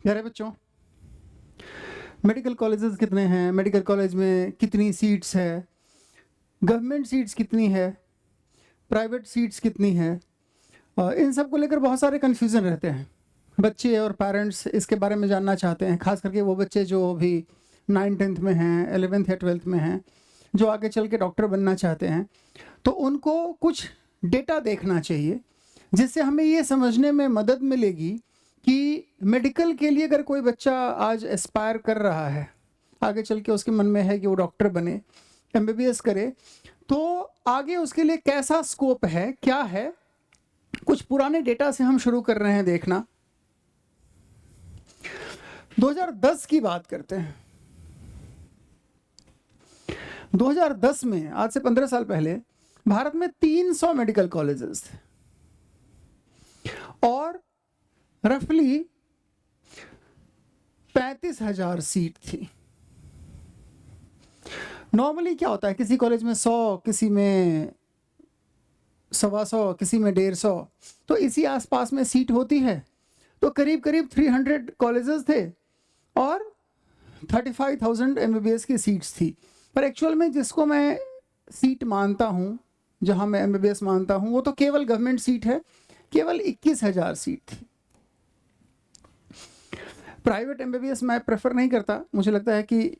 प्यारे बच्चों, medical colleges कितने हैं, मेडिकल कॉलेज में कितनी सीट्स है, गवर्नमेंट सीट्स कितनी है, प्राइवेट सीट्स कितनी है, इन सब को लेकर बहुत सारे कन्फ्यूज़न रहते हैं। बच्चे और पेरेंट्स इसके बारे में जानना चाहते हैं, खास करके वो बच्चे जो अभी 9th-10th में हैं, 11th या 12th में हैं, जो आगे चल के डॉक्टर बनना चाहते हैं। तो उनको कुछ डेटा देखना चाहिए जिससे हमें ये समझने में मदद मिलेगी कि मेडिकल के लिए अगर कोई बच्चा आज एस्पायर कर रहा है, आगे चल के उसके मन में है कि वो डॉक्टर बने, MBBS करे, तो आगे उसके लिए कैसा स्कोप है, क्या है। कुछ पुराने डेटा से हम शुरू कर रहे हैं देखना। 2010 की बात करते हैं। 2010 में, आज से 15 साल पहले, भारत में 300 मेडिकल कॉलेजेस थे और रफली 35,000 सीट थी। नॉर्मली क्या होता है, किसी कॉलेज में 100, किसी में 125, किसी में 150, तो इसी आसपास में सीट होती है। तो करीब करीब 300 कॉलेजेस थे और 35,000 MBBS की सीट्स थी। पर एक्चुअल में जिसको मैं सीट मानता हूँ, जहाँ मैं MBBS मानता हूँ, वो तो केवल गवर्नमेंट सीट है, केवल 21,000 सीट थी। प्राइवेट MBBS मैं प्रेफर नहीं करता, मुझे लगता है कि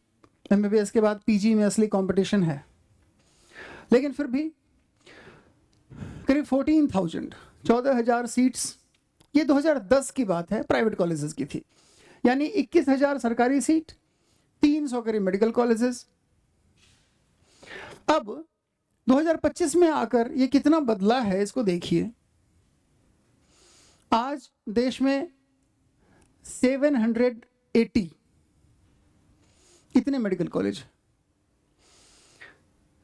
MBBS के बाद PG में असली कंपटीशन है। लेकिन फिर भी करीब 14,000 सीट्स, ये 2010 की बात है, प्राइवेट कॉलेजेस की थी। यानी 21,000 सरकारी सीट, 300 करीब मेडिकल कॉलेजेस। अब 2025 में आकर ये कितना बदला है, इसको देखिए। आज देश में 780 इतने मेडिकल कॉलेज।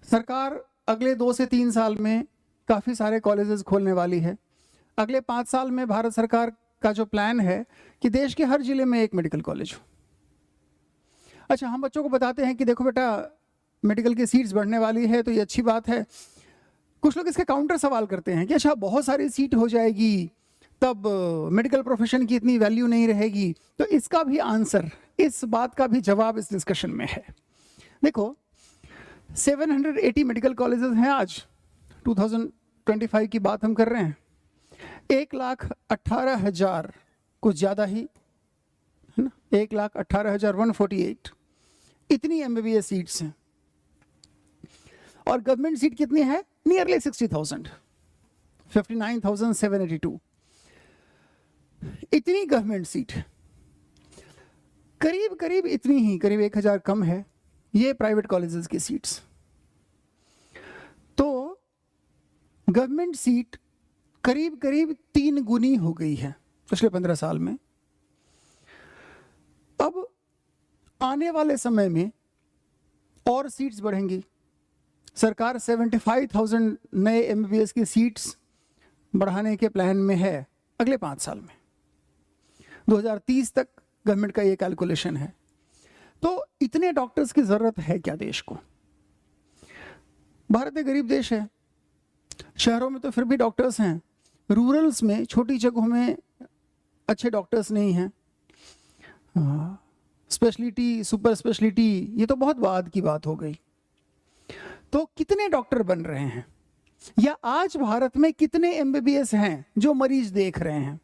सरकार अगले 2 से 3 साल में काफ़ी सारे कॉलेजेस खोलने वाली है। अगले 5 साल में भारत सरकार का जो प्लान है कि देश के हर जिले में एक मेडिकल कॉलेज हो। अच्छा, हम बच्चों को बताते हैं कि देखो बेटा, मेडिकल की सीट्स बढ़ने वाली है, तो ये अच्छी बात है। कुछ लोग इसके काउंटर सवाल करते हैं कि अच्छा, बहुत सारी सीट हो जाएगी, तब मेडिकल प्रोफेशन की इतनी वैल्यू नहीं रहेगी। तो इसका भी आंसर, इस बात का भी जवाब इस डिस्कशन में है। देखो, 780 मेडिकल कॉलेजेस हैं आज, 2025 की बात हम कर रहे हैं। 1,18,000, कुछ ज़्यादा ही है ना, 1,18,148 इतनी MBBS सीट्स हैं। और गवर्नमेंट सीट कितनी है? नियरली 60,000, 59,782 इतनी गवर्नमेंट सीट। करीब करीब इतनी ही, करीब 1,000 कम है ये प्राइवेट कॉलेजेस की सीट्स। तो गवर्नमेंट सीट करीब करीब 3 गुनी हो गई है पिछले 15 साल में। अब आने वाले समय में और सीट्स बढ़ेंगी। सरकार 75,000 नए MBBS की सीट्स बढ़ाने के प्लान में है अगले 5 साल में। 2030 तक गवर्नमेंट का ये कैलकुलेशन है। तो इतने डॉक्टर्स की ज़रूरत है क्या देश को? भारत एक गरीब देश है, शहरों में तो फिर भी डॉक्टर्स हैं, रूरल्स में, छोटी जगहों में अच्छे डॉक्टर्स नहीं हैं। स्पेशलिटी, सुपर स्पेशलिटी, ये तो बहुत बाद की बात हो गई। तो कितने डॉक्टर बन रहे हैं, या आज भारत में कितने MBBS हैं जो मरीज देख रहे हैं?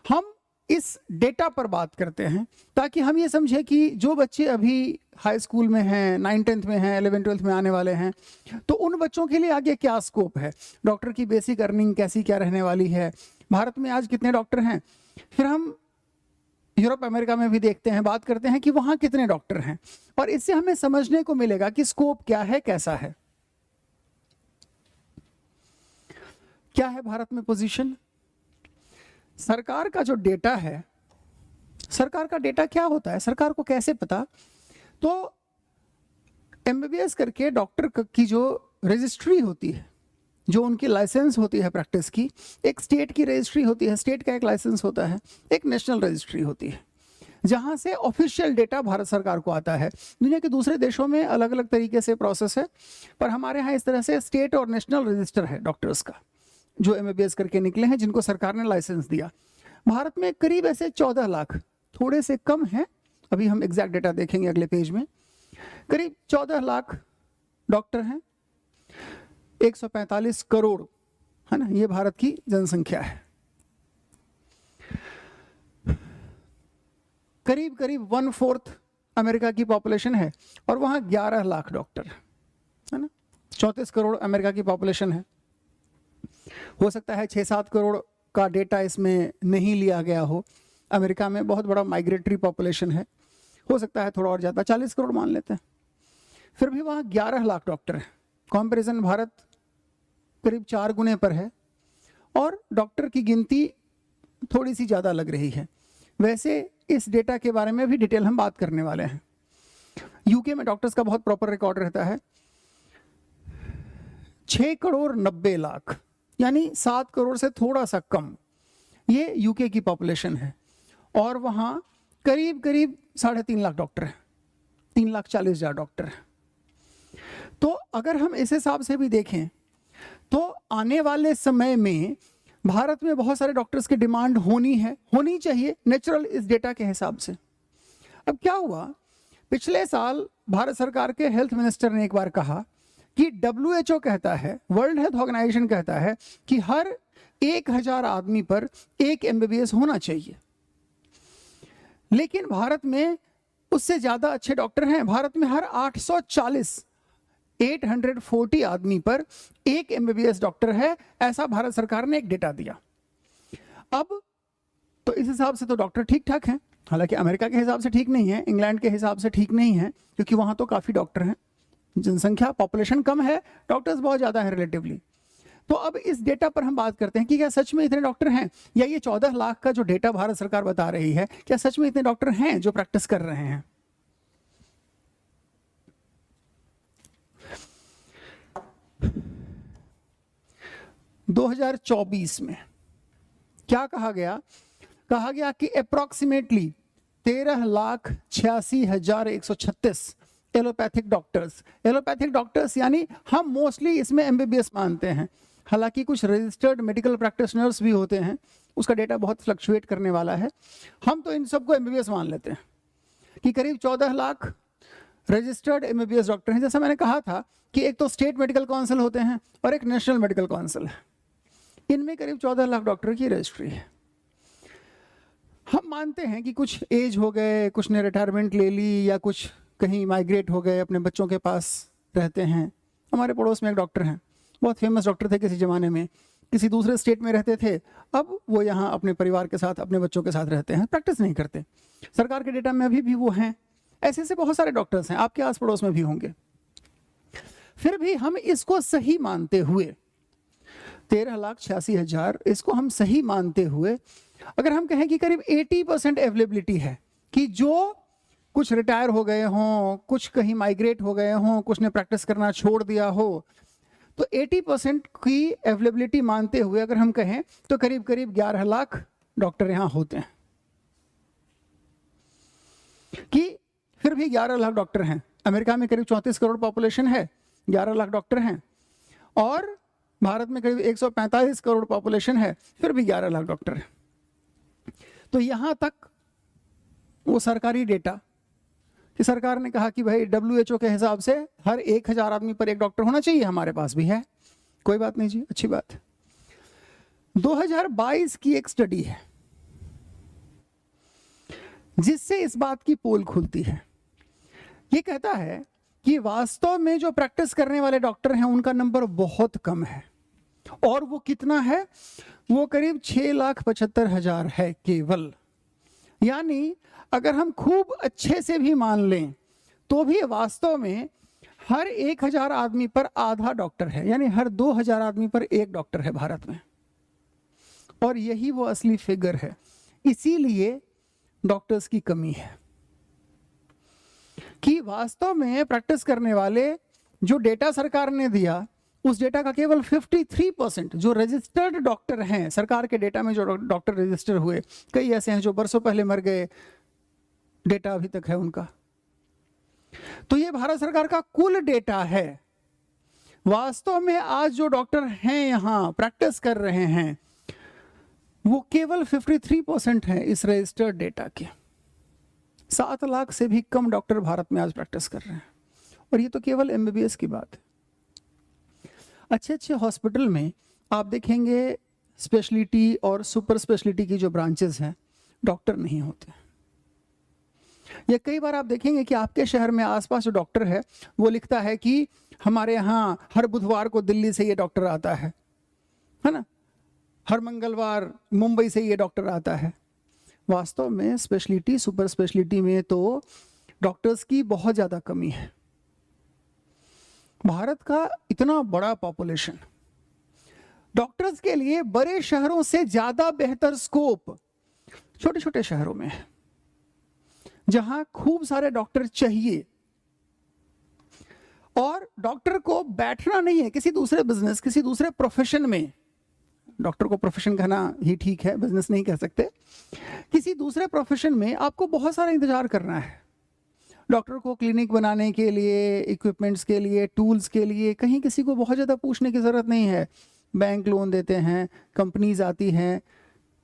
हम इस डेटा पर बात करते हैं ताकि हम ये समझें कि जो बच्चे अभी हाई स्कूल में हैं, 9th-10th में हैं, 11th-12th में आने वाले हैं, तो उन बच्चों के लिए आगे क्या स्कोप है, डॉक्टर की बेसिक अर्निंग कैसी क्या रहने वाली है, भारत में आज कितने डॉक्टर हैं। फिर हम यूरोप अमेरिका में भी देखते हैं, बात करते हैं कि वहाँ कितने डॉक्टर हैं, और इससे हमें समझने को मिलेगा कि स्कोप क्या है, कैसा है, क्या है भारत में पोजीशन। सरकार का जो डेटा है, सरकार का डेटा क्या होता है, सरकार को कैसे पता? तो MBBS करके डॉक्टर की जो रजिस्ट्री होती है, जो उनकी लाइसेंस होती है प्रैक्टिस की, एक स्टेट की रजिस्ट्री होती है, स्टेट का एक लाइसेंस होता है, एक नेशनल रजिस्ट्री होती है, जहाँ से ऑफिशियल डेटा भारत सरकार को आता है। दुनिया के दूसरे देशों में अलग अलग तरीके से प्रोसेस है, पर हमारे यहाँ इस तरह से स्टेट और नेशनल रजिस्टर है डॉक्टर्स का, जो MBBS करके निकले हैं, जिनको सरकार ने लाइसेंस दिया। भारत में करीब ऐसे 14 लाख, थोड़े से कम हैं, अभी हम एग्जैक्ट डेटा देखेंगे अगले पेज में। करीब 14 लाख डॉक्टर हैं, 145 करोड़, है ना, ये भारत की जनसंख्या है। करीब करीब 1/4 अमेरिका की पॉपुलेशन है और वहाँ 11 लाख डॉक्टर है ना। 34 करोड़ अमेरिका की पॉपुलेशन है। हो सकता है 6-7 करोड़ का डेटा इसमें नहीं लिया गया हो। अमेरिका में बहुत बड़ा माइग्रेटरी पॉपुलेशन है, हो सकता है थोड़ा और ज़्यादा, 40 करोड़ मान लेते हैं। फिर भी वहाँ 11 लाख डॉक्टर हैं। कंपैरिजन भारत करीब 4 गुने पर है और डॉक्टर की गिनती थोड़ी सी ज़्यादा लग रही है। वैसे इस डेटा के बारे में भी डिटेल हम बात करने वाले हैं। यूके में डॉक्टर्स का बहुत प्रॉपर रिकॉर्ड रहता है। 6 करोड़ 90 लाख, यानी 7 करोड़ से थोड़ा सा कम, ये यूके की पॉपुलेशन है और वहाँ करीब करीब 3.5 लाख डॉक्टर हैं, 3,40,000 डॉक्टर हैं। तो अगर हम इस हिसाब से भी देखें तो आने वाले समय में भारत में बहुत सारे डॉक्टर्स की डिमांड होनी चाहिए, नेचुरल इस डेटा के हिसाब से। अब क्या हुआ, पिछले साल भारत सरकार के हेल्थ मिनिस्टर ने एक बार कहा कि WHO कहता है, वर्ल्ड हेल्थ ऑर्गेनाइजेशन कहता है कि हर 1000 आदमी पर एक MBBS होना चाहिए, लेकिन भारत में उससे ज़्यादा अच्छे डॉक्टर हैं। भारत में हर 840 आदमी पर एक MBBS डॉक्टर है, ऐसा भारत सरकार ने एक डेटा दिया। अब तो इस हिसाब से तो डॉक्टर ठीक ठाक हैं, हालांकि अमेरिका के हिसाब से ठीक नहीं है, इंग्लैंड के हिसाब से ठीक नहीं है, क्योंकि वहाँ तो काफ़ी डॉक्टर हैं, जनसंख्या पॉपुलेशन कम है, डॉक्टर्स बहुत ज़्यादा है रिलेटिवली। तो अब इस डेटा पर हम बात करते हैं कि क्या सच में इतने डॉक्टर हैं, या ये 14 लाख का जो डेटा भारत सरकार बता रही है, क्या सच में इतने डॉक्टर हैं जो प्रैक्टिस कर रहे हैं। – 2024 में क्या कहा गया कि अप्रोक्सीमेटली 13,86,136 एलोपैथिक डॉक्टर्स, यानी हम मोस्टली इसमें MBBS मानते हैं, हालांकि कुछ रजिस्टर्ड मेडिकल प्रैक्टिशनर्स भी होते हैं, उसका डेटा बहुत फ्लक्चुएट करने वाला है। हम तो इन सबको MBBS मान लेते हैं कि करीब 14 लाख रजिस्टर्ड MBBS डॉक्टर हैं। जैसा मैंने कहा था कि एक तो स्टेट मेडिकल काउंसिल होते हैं और एक नेशनल मेडिकल काउंसिल है, इनमें करीब 14 लाख डॉक्टर की रजिस्ट्री है। हम मानते हैं कि कुछ एज हो गए, कुछ ने रिटायरमेंट ले ली, या कुछ कहीं माइग्रेट हो गए, अपने बच्चों के पास रहते हैं। हमारे पड़ोस में एक डॉक्टर हैं, बहुत फेमस डॉक्टर थे किसी ज़माने में, किसी दूसरे स्टेट में रहते थे, अब वो यहाँ अपने परिवार के साथ, अपने बच्चों के साथ रहते हैं, प्रैक्टिस नहीं करते। सरकार के डेटा में अभी भी वो हैं। ऐसे ऐसे बहुत सारे डॉक्टर्स हैं, आपके आस पड़ोस में भी होंगे। फिर भी हम इसको सही मानते हुए 13,86,000 इसको हम सही मानते हुए अगर हम कहें कि करीब 80% अवेलेबिलिटी है, कि जो कुछ रिटायर हो गए हों, कुछ कहीं माइग्रेट हो गए हों, कुछ ने प्रैक्टिस करना छोड़ दिया हो, तो 80% की अवेलेबिलिटी मानते हुए अगर हम कहें तो करीब करीब 11 लाख डॉक्टर यहाँ होते हैं। कि फिर भी 11 लाख डॉक्टर हैं। अमेरिका में करीब 34 करोड़ पॉपुलेशन है, 11 लाख डॉक्टर हैं, और भारत में करीब 145 करोड़ पॉपुलेशन है, फिर भी 11 लाख डॉक्टर हैं। तो यहाँ तक वो सरकारी डेटा कि सरकार ने कहा कि भाई WHO के हिसाब से हर 1000 आदमी पर एक डॉक्टर होना चाहिए, हमारे पास भी है, कोई बात नहीं जी, अच्छी बात है। 2022 की एक स्टडी है जिससे इस बात की पोल खुलती है। ये कहता है कि वास्तव में जो प्रैक्टिस करने वाले डॉक्टर हैं उनका नंबर बहुत कम है, और वो कितना है, वो करीब 6,75,000 है केवल। यानी अगर हम खूब अच्छे से भी मान लें तो भी वास्तव में हर 1000 आदमी पर आधा डॉक्टर है, यानी हर 2000 आदमी पर एक डॉक्टर है भारत में, और यही वो असली फिगर है। इसीलिए डॉक्टर्स की कमी है कि वास्तव में प्रैक्टिस करने वाले, जो डेटा सरकार ने दिया उस डेटा का केवल 53% जो रजिस्टर्ड डॉक्टर हैं, सरकार के डेटा में जो डॉक्टर रजिस्टर हुए, कई ऐसे हैं जो बरसों पहले मर गए, डेटा अभी तक है उनका। तो ये भारत सरकार का कुल डेटा है। वास्तव में आज जो डॉक्टर हैं यहाँ प्रैक्टिस कर रहे हैं वो केवल 53% है इस रजिस्टर्ड डेटा के। 7 लाख से भी कम डॉक्टर भारत में आज प्रैक्टिस कर रहे हैं, और ये तो केवल एमबीबीएस की बात है। अच्छे अच्छे हॉस्पिटल में आप देखेंगे स्पेशलिटी और सुपर स्पेशलिटी की जो ब्रांचेस हैं, डॉक्टर नहीं होते। या कई बार आप देखेंगे कि आपके शहर में आसपास जो डॉक्टर है वो लिखता है कि हमारे यहाँ हर बुधवार को दिल्ली से ये डॉक्टर आता है ना, हर मंगलवार मुंबई से ये डॉक्टर आता है। वास्तव में स्पेशलिटी सुपर स्पेशलिटी में तो डॉक्टर्स की बहुत ज़्यादा कमी है। भारत का इतना बड़ा पॉपुलेशन, डॉक्टर्स के लिए बड़े शहरों से ज़्यादा बेहतर स्कोप छोटे छोटे शहरों में है, जहां खूब सारे डॉक्टर चाहिए। और डॉक्टर को बैठना नहीं है किसी दूसरे बिजनेस, किसी दूसरे प्रोफेशन में, डॉक्टर को प्रोफेशन कहना ही ठीक है, बिजनेस नहीं कह सकते, किसी दूसरे प्रोफेशन में आपको बहुत सारा इंतजार करना है। डॉक्टर को क्लिनिक बनाने के लिए, इक्विपमेंट्स के लिए, टूल्स के लिए कहीं किसी को बहुत ज़्यादा पूछने की ज़रूरत नहीं है। बैंक लोन देते हैं, कंपनीज आती हैं,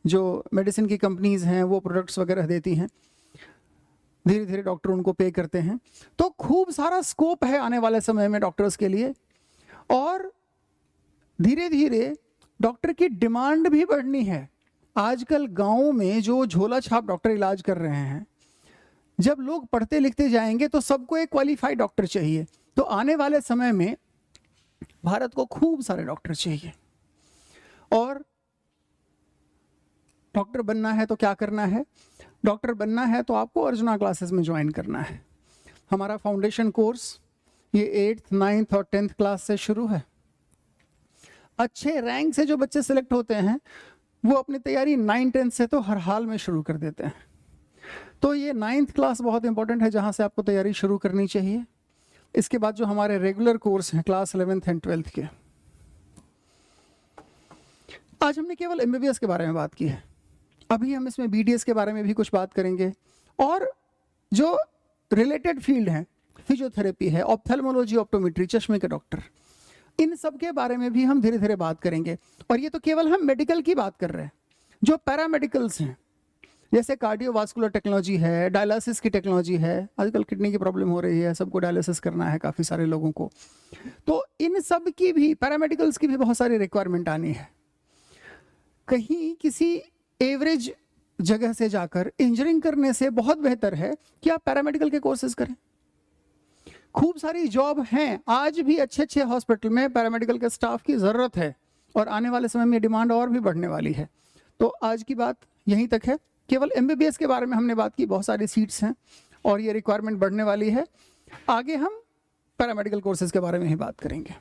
जो मेडिसिन की कंपनीज हैं वो प्रोडक्ट्स वगैरह देती हैं, धीरे धीरे डॉक्टर उनको पे करते हैं। तो खूब सारा स्कोप है आने वाले समय में डॉक्टर्स के लिए, और धीरे धीरे डॉक्टर की डिमांड भी बढ़नी है। आजकल गाँव में जो झोला छाप डॉक्टर इलाज कर रहे हैं, जब लोग पढ़ते लिखते जाएंगे तो सबको एक क्वालिफाइड डॉक्टर चाहिए। तो आने वाले समय में भारत को खूब सारे डॉक्टर चाहिए, और डॉक्टर बनना है तो क्या करना है? डॉक्टर बनना है तो आपको अर्जुना क्लासेस में ज्वाइन करना है। हमारा फाउंडेशन कोर्स ये 8th, 9th और 10th क्लास से शुरू है। अच्छे रैंक से जो बच्चे सिलेक्ट होते हैं वो अपनी तैयारी 9, 10 से तो हर हाल में शुरू कर देते हैं। तो ये 9th क्लास बहुत इंपॉर्टेंट है, जहाँ से आपको तैयारी शुरू करनी चाहिए। इसके बाद जो हमारे रेगुलर कोर्स हैं क्लास 11th एंड 12th के। आज हमने केवल एमबीबीएस के बारे में बात की है, अभी हम इसमें बीडीएस के बारे में भी कुछ बात करेंगे, और जो रिलेटेड फील्ड हैं, फिजियोथेरेपी है, ऑप्थेल्मोलॉजी, ऑप्टोमेट्री, चश्मे के डॉक्टर, इन सब के बारे में भी हम धीरे धीरे बात करेंगे। और ये तो केवल हम मेडिकल की बात कर रहे हैं। जो पैरामेडिकल्स हैं, जैसे कार्डियोवास्कुलर टेक्नोलॉजी है, डायलिसिस की टेक्नोलॉजी है, आजकल किडनी की प्रॉब्लम हो रही है, सबको डायलिसिस करना है काफ़ी सारे लोगों को, तो इन सब की भी, पैरामेडिकल्स की भी बहुत सारी रिक्वायरमेंट आनी है। कहीं किसी एवरेज जगह से जाकर इंजीनियरिंग करने से बहुत बेहतर है कि आप पैरामेडिकल के कोर्सेज करें। खूब सारी जॉब हैं, आज भी अच्छे अच्छे हॉस्पिटल में पैरामेडिकल के स्टाफ की ज़रूरत है, और आने वाले समय में डिमांड और भी बढ़ने वाली है। तो आज की बात यहीं तक है। केवल एमबीबीएस के बारे में हमने बात की, बहुत सारी सीट्स हैं और ये रिक्वायरमेंट बढ़ने वाली है। आगे हम पैरामेडिकल कोर्सेज के बारे में ही बात करेंगे।